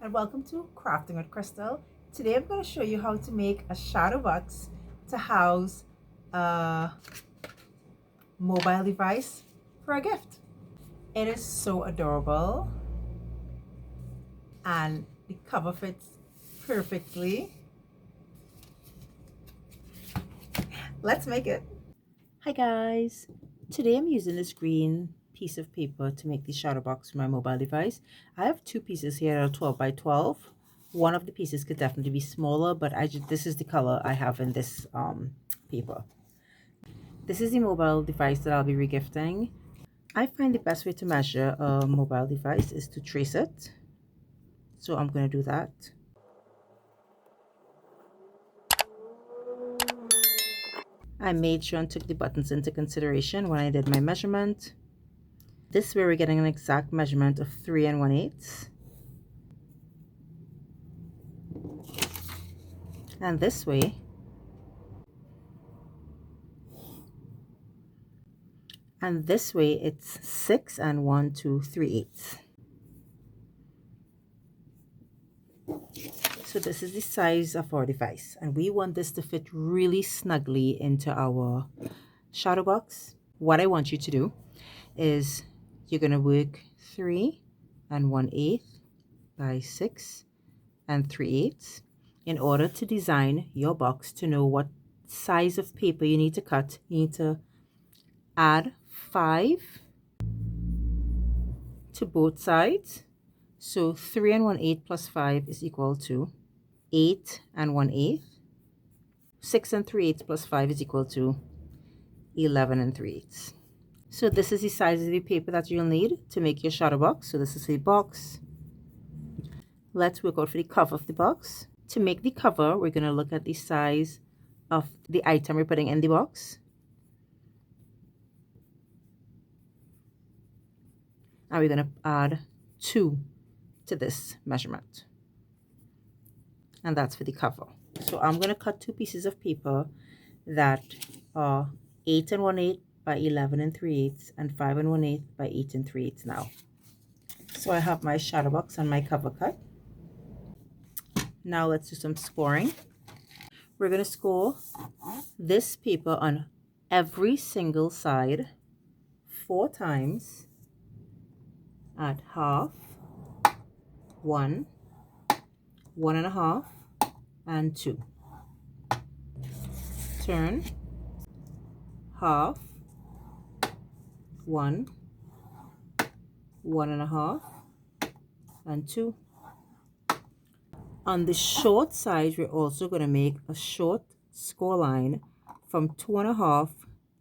and welcome to Crafting with Crystal. Today I'm going to show you how to make a shadow box to house a mobile device for a gift. It is so adorable and the cover fits perfectly. Let's make it. Hi guys, today I'm using this green piece of paper to make the shadow box for my mobile device. I have two pieces here that are 12 by 12. One of the pieces could definitely be smaller, but this is the color I have in this paper. This is the mobile device that I'll be regifting. I find the best way to measure a mobile device is to trace it. So I'm going to do that. I made sure and took the buttons into consideration when I did my measurement. This way we're getting an exact measurement of 3 1/8. And this way it's 6 1/2 3/8. So this is the size of our device, and we want this to fit really snugly into our shadow box. What I want you to do is you're going to work 3 1/8 by 6 3/8 in order to design your box. To know what size of paper you need to cut, you need to add 5 to both sides. So 3 1/8 plus 5 is equal to 8 1/8. 6 3/8 plus 5 is equal to 11 3/8. So this is the size of the paper that you'll need to make your shadow box. So this is the box. Let's work out for the cover of the box. To make the cover, we're going to look at the size of the item we're putting in the box. And we're going to add 2 to this measurement. And that's for the cover. So I'm going to cut 2 pieces of paper that are 8 1/8 by 11 3/8 and 5 1/8 by 8 3/8 now. So I have my shadow box and my cover cut. Now let's do some scoring. We're going to score this paper on every single side 4 times at half, 1, 1 1/2, and 2. Turn, half, 1, 1 1/2, and 2. On the short side, we're also going to make a short score line from 2 1/2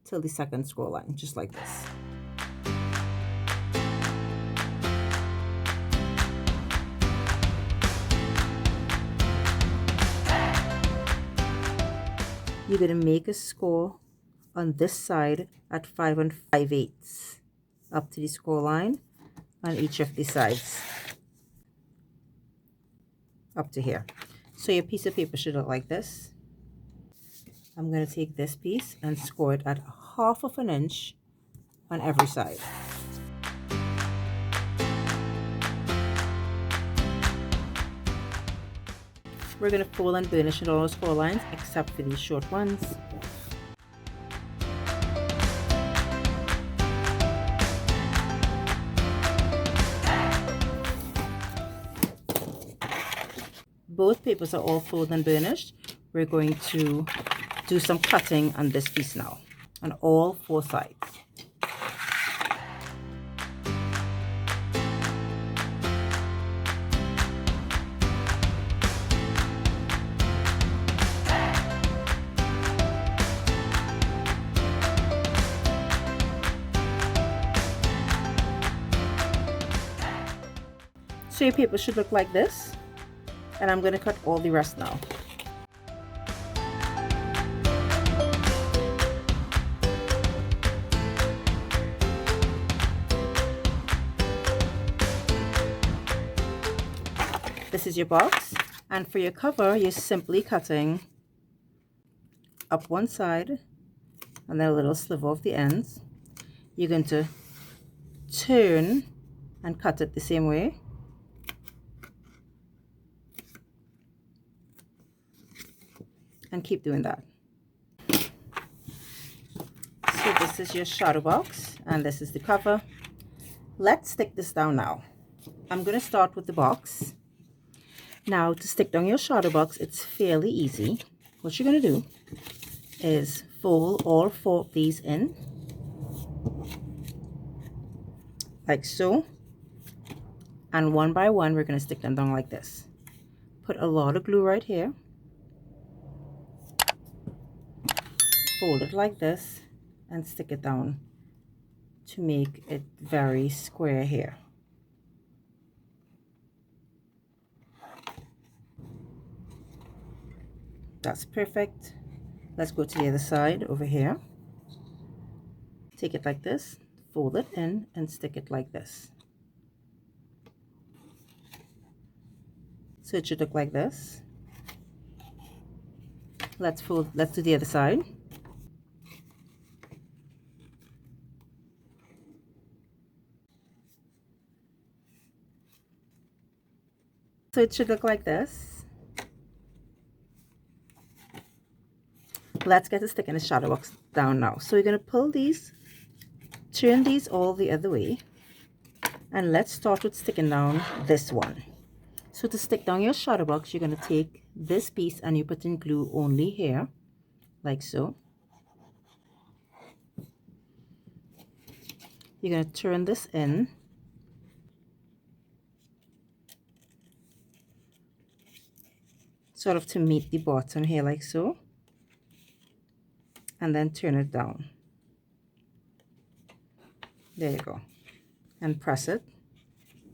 till the second score line, just like this. You're going to make a score on this side at 5 5/8 up to the score line on each of the sides up to here. So your piece of paper should look like this. I'm going to take this piece and score it at 1/2 inch on every side. We're going to fold and burnish all our score lines except for these short ones. Both papers are all folded and burnished. We're going to do some cutting on this piece now on all 4 sides. So your paper should look like this, and I'm going to cut all the rest now. This is your box, and for your cover, you're simply cutting up one side and then a little sliver off the ends. You're going to turn and cut it the same way, and keep doing that. So this is your shadow box and this is the cover. Let's stick this down now. I'm going to start with the box. Now to stick down your shadow box, it's fairly easy. What you're going to do is fold all 4 of these in, like so, and one by one we're going to stick them down like this. Put a lot of glue right here, fold it like this, and stick it down to make it very square here. That's perfect. Let's go to the other side over here. Take it like this, fold it in, and stick it like this. So it should look like this. Let's do the other side. So it should look like this. Let's get the stick in the shadow box down now. So we're going to pull these, turn these all the other way, and let's start with sticking down this one. So to stick down your shadow box, you're going to take this piece and you put in glue only here, like so. You're going to turn this in, sort of to meet the bottom here, like so, and then turn it down. There you go. And press it,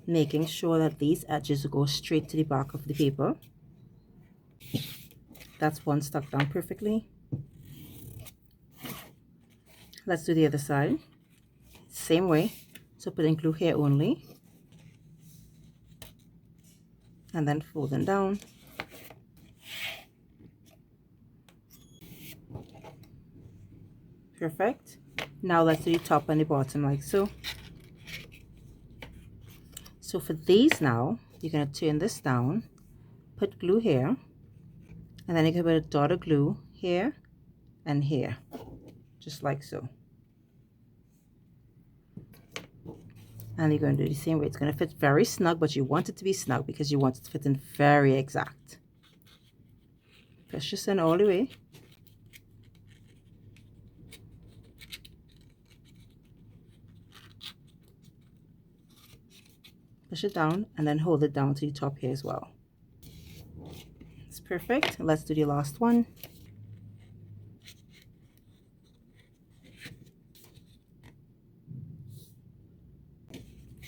making sure that these edges go straight to the back of the paper. That's one stuck down perfectly. Let's do the other side. Same way. So put in glue here only. And then fold them down. Perfect. Now let's do the top and the bottom like so. So for these now, you're going to turn this down, put glue here, and then you can put a dot of glue here and here, just like so. And you're going to do the same way. It's going to fit very snug, but you want it to be snug because you want it to fit in very exact. Push this in all the way. Push it down and then hold it down to the top here as well. It's perfect. Let's do the last one.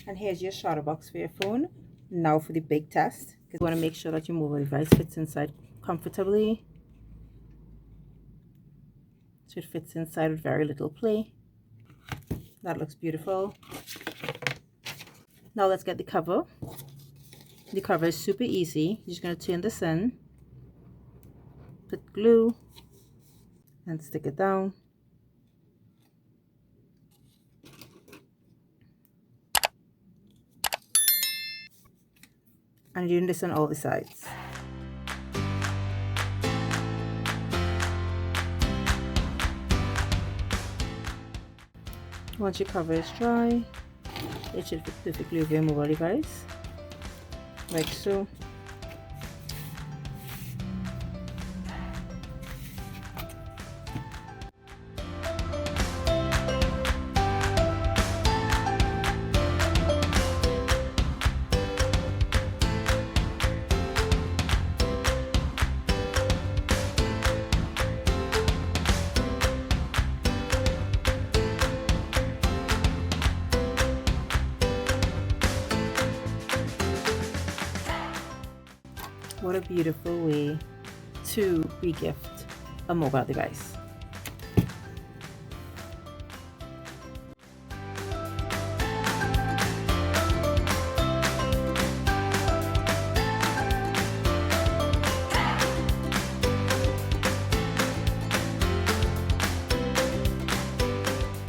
And here's your shadow box for your phone. Now for the big test, because you want to make sure that your mobile device fits inside comfortably. So it fits inside with very little play. That looks beautiful. Now let's get the cover. The cover is super easy. You're just going to turn this in, put glue, and stick it down. And you're doing this on all the sides. Once your cover is dry, it should fit perfectly over your mobile device, like so. What a beautiful way to regift a mobile device.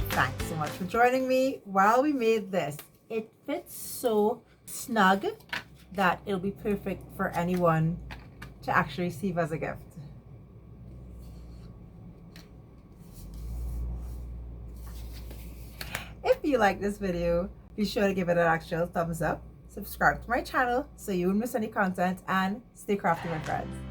Thanks so much for joining me while we made this. It fits so snug that it'll be perfect for anyone to actually receive as a gift. If you like this video, be sure to give it an actual thumbs up, subscribe to my channel so you won't miss any content, and stay crafty, my friends.